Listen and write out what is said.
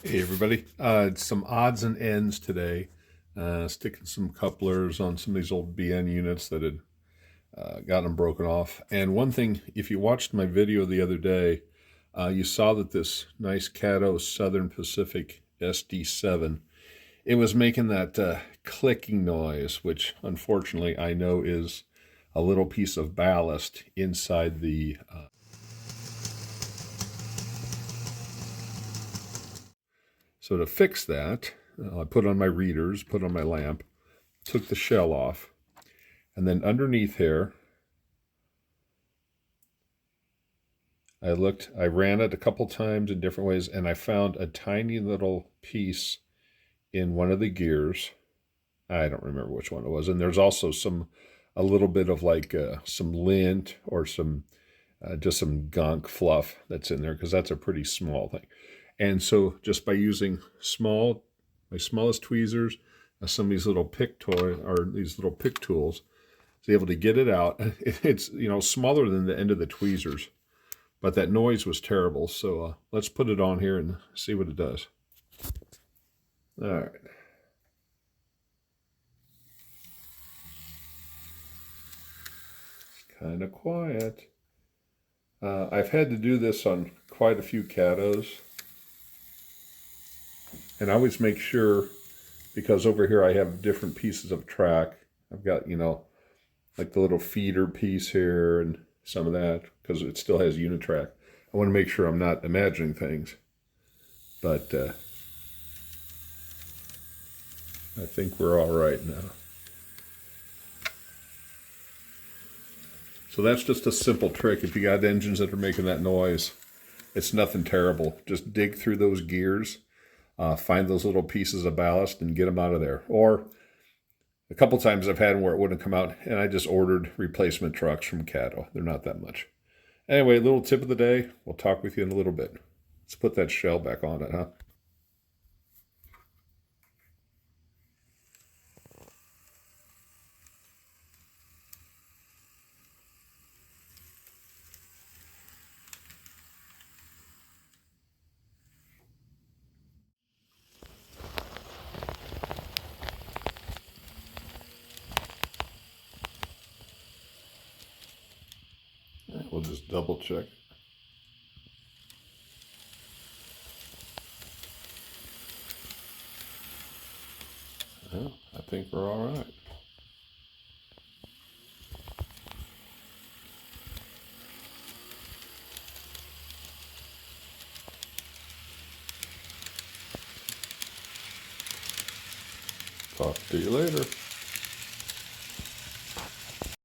Hey everybody, some odds and ends today. Sticking some couplers on some of these old BN units that had gotten them broken off. And one thing, if you watched my video the other day, you saw that this nice Kato Southern Pacific SD7, it was making that clicking noise, which unfortunately I know is a little piece of ballast inside the So to fix that, I put on my readers, put on my lamp, took the shell off, and then underneath here, I ran it a couple times in different ways, and I found a tiny little piece in one of the gears. I don't remember which one it was. And there's also a little bit of like some lint or just some gunk fluff that's in there, because that's a pretty small thing. And so just by using my smallest tweezers, some of these little pick tools, was able to get it out. It's, smaller than the end of the tweezers, but that noise was terrible. So let's put it on here and see what it does. All right. It's kind of quiet. I've had to do this on quite a few Katos. And I always make sure, because over here I have different pieces of track. I've got, like the little feeder piece here and some of that, because it still has unitrack. I want to make sure I'm not imagining things. But I think we're all right now. So that's just a simple trick. If you got engines that are making that noise, it's nothing terrible. Just dig through those gears. Find those little pieces of ballast and get them out of there. Or a couple times I've had them where it wouldn't come out, and I just ordered replacement trucks from Kato. They're not that much. Anyway, little tip of the day. We'll talk with you in a little bit. Let's put that shell back on it, huh? We'll just double check. Well, I think we're all right. Talk to you later.